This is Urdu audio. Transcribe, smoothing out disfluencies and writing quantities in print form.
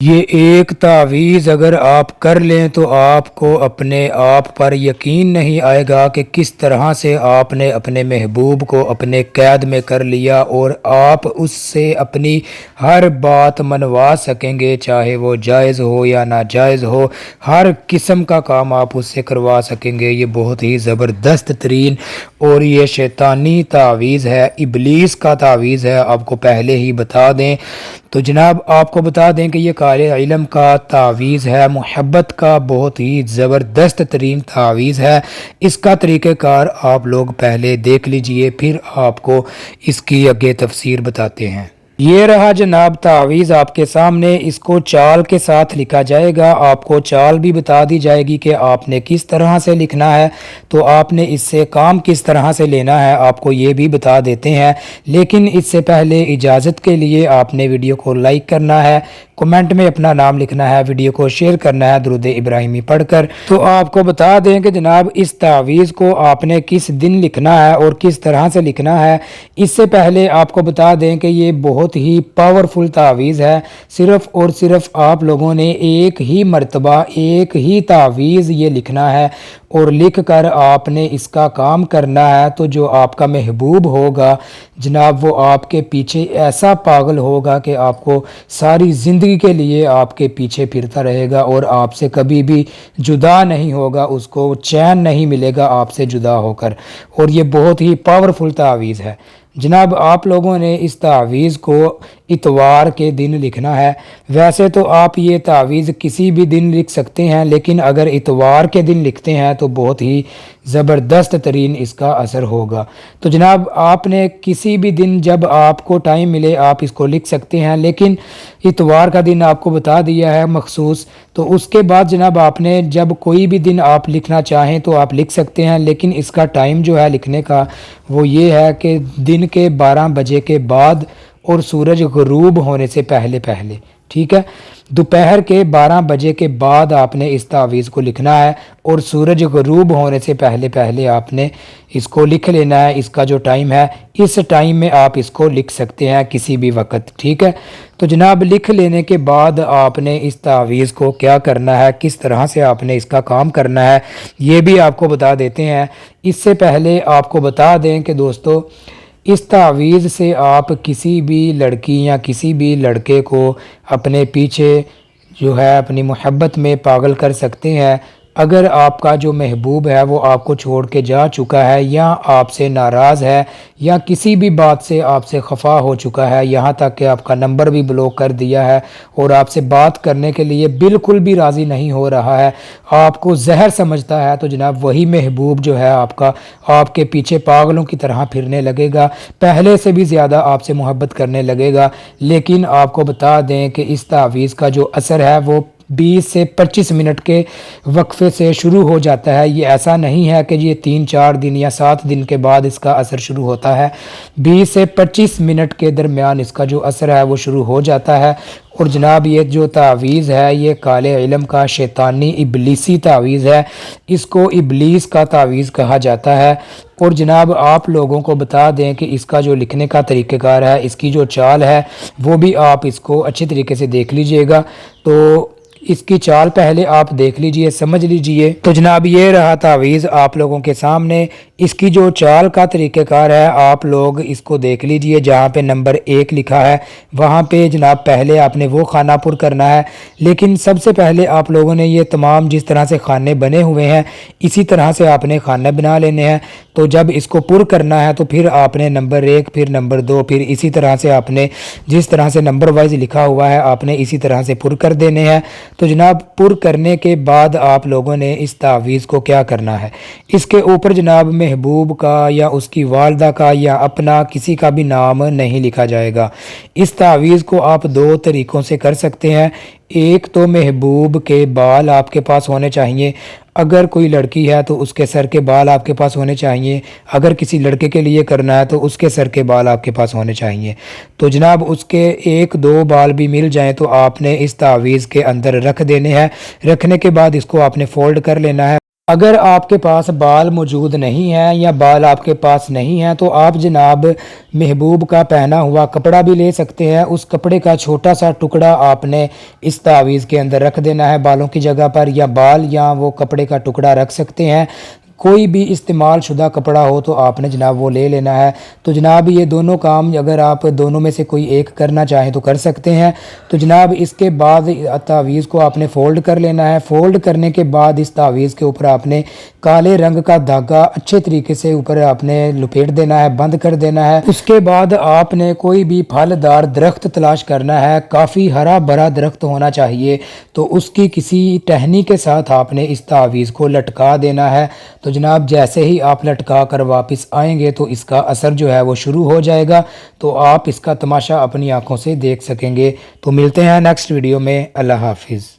یہ ایک تعویذ اگر آپ کر لیں تو آپ کو اپنے آپ پر یقین نہیں آئے گا کہ کس طرح سے آپ نے اپنے محبوب کو اپنے قید میں کر لیا اور آپ اس سے اپنی ہر بات منوا سکیں گے، چاہے وہ جائز ہو یا ناجائز ہو، ہر قسم کا کام آپ اس سے کروا سکیں گے۔ یہ بہت ہی زبردست ترین اور یہ شیطانی تعویذ ہے، ابلیس کا تعویذ ہے، آپ کو پہلے ہی بتا دیں۔ تو جناب آپ کو بتا دیں کہ یہ قائل علم کا تعویذ ہے، محبت کا بہت ہی زبردست ترین تعویذ ہے۔ اس کا طریقہ کار آپ لوگ پہلے دیکھ لیجئے، پھر آپ کو اس کی آگے تفسیر بتاتے ہیں۔ یہ رہا جناب تعویذ آپ کے سامنے، اس کو چال کے ساتھ لکھا جائے گا، آپ کو چال بھی بتا دی جائے گی کہ آپ نے کس طرح سے لکھنا ہے، تو آپ نے اس سے کام کس طرح سے لینا ہے آپ کو یہ بھی بتا دیتے ہیں۔ لیکن اس سے پہلے اجازت کے لیے آپ نے ویڈیو کو لائک کرنا ہے، کمنٹ میں اپنا نام لکھنا ہے، ویڈیو کو شیئر کرنا ہے درود ابراہیمی پڑھ کر۔ تو آپ کو بتا دیں کہ جناب اس تعویذ کو آپ نے کس دن لکھنا ہے اور کس طرح سے لکھنا ہے۔ اس سے پہلے آپ کو بتا دیں کہ یہ بہت ہی پاورفل تعویذ ہے، صرف اور صرف آپ لوگوں نے ایک ہی مرتبہ ایک ہی تعویذ یہ لکھنا ہے اور لکھ کر آپ نے اس کا کام کرنا ہے۔ تو جو آپ کا محبوب ہوگا جناب وہ آپ کے پیچھے ایسا پاگل ہوگا کہ آپ کو ساری زندگی کے لیے آپ کے پیچھے پھرتا رہے گا اور آپ سے کبھی بھی جدا نہیں ہوگا، اس کو چین نہیں ملے گا آپ سے جدا ہو کر، اور یہ بہت ہی پاورفل تعویذ ہے۔ جناب آپ لوگوں نے اس تعویذ کو اتوار کے دن لکھنا ہے۔ ویسے تو آپ یہ تعویذ کسی بھی دن لکھ سکتے ہیں، لیکن اگر اتوار کے دن لکھتے ہیں تو بہت ہی زبردست ترین اس کا اثر ہوگا۔ تو جناب آپ نے کسی بھی دن جب آپ کو ٹائم ملے آپ اس کو لکھ سکتے ہیں، لیکن اتوار کا دن آپ کو بتا دیا ہے مخصوص۔ تو اس کے بعد جناب آپ نے جب کوئی بھی دن آپ لکھنا چاہیں تو آپ لکھ سکتے ہیں، لیکن اس کا ٹائم جو ہے لکھنے کا وہ یہ ہے کہ دن کے 12 بجے کے بعد اور سورج غروب ہونے سے پہلے پہلے، ٹھیک ہے؟ دوپہر کے 12 بجے کے بعد آپ نے اس تعویذ کو لکھنا ہے اور سورج غروب ہونے سے پہلے پہلے آپ نے اس کو لکھ لینا ہے۔ اس کا جو ٹائم ہے اس ٹائم میں آپ اس کو لکھ سکتے ہیں کسی بھی وقت، ٹھیک ہے؟ تو جناب لکھ لینے کے بعد آپ نے اس تعویذ کو کیا کرنا ہے، کس طرح سے آپ نے اس کا کام کرنا ہے یہ بھی آپ کو بتا دیتے ہیں۔ اس سے پہلے آپ کو بتا دیں کہ دوستو اس تعویذ سے آپ کسی بھی لڑکی یا کسی بھی لڑکے کو اپنے پیچھے جو ہے اپنی محبت میں پاگل کر سکتے ہیں۔ اگر آپ کا جو محبوب ہے وہ آپ کو چھوڑ کے جا چکا ہے یا آپ سے ناراض ہے یا کسی بھی بات سے آپ سے خفا ہو چکا ہے، یہاں تک کہ آپ کا نمبر بھی بلاک کر دیا ہے اور آپ سے بات کرنے کے لیے بالکل بھی راضی نہیں ہو رہا ہے، آپ کو زہر سمجھتا ہے، تو جناب وہی محبوب جو ہے آپ کا آپ کے پیچھے پاگلوں کی طرح پھرنے لگے گا، پہلے سے بھی زیادہ آپ سے محبت کرنے لگے گا۔ لیکن آپ کو بتا دیں کہ اس تعویذ کا جو اثر ہے وہ 20 سے 25 منٹ کے وقفے سے شروع ہو جاتا ہے۔ یہ ایسا نہیں ہے کہ یہ 3-4 دن یا 7 دن کے بعد اس کا اثر شروع ہوتا ہے، 20 سے 25 منٹ کے درمیان اس کا جو اثر ہے وہ شروع ہو جاتا ہے۔ اور جناب یہ جو تعویذ ہے یہ کالے علم کا شیطانی ابلیسی تعویذ ہے، اس کو ابلیس کا تعویذ کہا جاتا ہے۔ اور جناب آپ لوگوں کو بتا دیں کہ اس کا جو لکھنے کا طریقہ کار ہے، اس کی جو چال ہے وہ بھی آپ اس کو اچھی طریقے سے دیکھ لیجئے گا۔ تو اس کی چال پہلے آپ دیکھ لیجئے، سمجھ لیجئے۔ تو جناب یہ رہا تعویذ آپ لوگوں کے سامنے، اس کی جو چال کا طریقہ کار ہے آپ لوگ اس کو دیکھ لیجئے۔ جہاں پہ نمبر 1 لکھا ہے وہاں پہ جناب پہلے آپ نے وہ خانہ پر کرنا ہے، لیکن سب سے پہلے آپ لوگوں نے یہ تمام جس طرح سے خانے بنے ہوئے ہیں اسی طرح سے آپ نے خانہ بنا لینے ہیں۔ تو جب اس کو پر کرنا ہے تو پھر آپ نے نمبر 1 پھر نمبر 2 پھر اسی طرح سے آپ نے جس طرح سے نمبر وائز لکھا ہوا ہے آپ نے اسی طرح سے پر کر دینے ہیں۔ تو جناب پر کرنے کے بعد آپ لوگوں نے اس تعویذ کو کیا کرنا ہے، اس کے اوپر جناب محبوب کا یا اس کی والدہ کا یا اپنا کسی کا بھی نام نہیں لکھا جائے گا۔ اس تعویذ کو آپ 2 طریقوں سے کر سکتے ہیں۔ ایک تو محبوب کے بال آپ کے پاس ہونے چاہیے، اگر کوئی لڑکی ہے تو اس کے سر کے بال آپ کے پاس ہونے چاہیے، اگر کسی لڑکے کے لیے کرنا ہے تو اس کے سر کے بال آپ کے پاس ہونے چاہیے۔ تو جناب اس کے 1-2 بال بھی مل جائیں تو آپ نے اس تعویذ کے اندر رکھ دینے ہیں۔ رکھنے کے بعد اس کو آپ نے فولڈ کر لینا ہے۔ اگر آپ کے پاس بال موجود نہیں ہیں یا بال آپ کے پاس نہیں ہیں تو آپ جناب محبوب کا پہنا ہوا کپڑا بھی لے سکتے ہیں. اس کپڑے کا چھوٹا سا ٹکڑا آپ نے اس تعویذ کے اندر رکھ دینا ہے بالوں کی جگہ پر، یا بال یا وہ کپڑے کا ٹکڑا رکھ سکتے ہیں. کوئی بھی استعمال شدہ کپڑا ہو تو آپ نے جناب وہ لے لینا ہے. تو جناب یہ دونوں کام اگر آپ دونوں میں سے کوئی ایک کرنا چاہیں تو کر سکتے ہیں. تو جناب اس کے بعد تعویذ کو آپ نے فولڈ کر لینا ہے. فولڈ کرنے کے بعد اس تعویذ کے اوپر آپ نے کالے رنگ کا دھاگا اچھے طریقے سے اوپر آپ نے لپیٹ دینا ہے، بند کر دینا ہے. اس کے بعد آپ نے کوئی بھی پھلدار درخت تلاش کرنا ہے، کافی ہرا بھرا درخت ہونا چاہیے. تو اس کی کسی ٹہنی کے ساتھ آپ نے اس تعویذ کو لٹکا دینا ہے. تو جناب جیسے ہی آپ لٹکا کر واپس آئیں گے تو اس کا اثر جو ہے وہ شروع ہو جائے گا، تو آپ اس کا تماشا اپنی آنکھوں سے دیکھ سکیں گے. تو ملتے ہیں نیکسٹ ویڈیو میں. اللہ حافظ.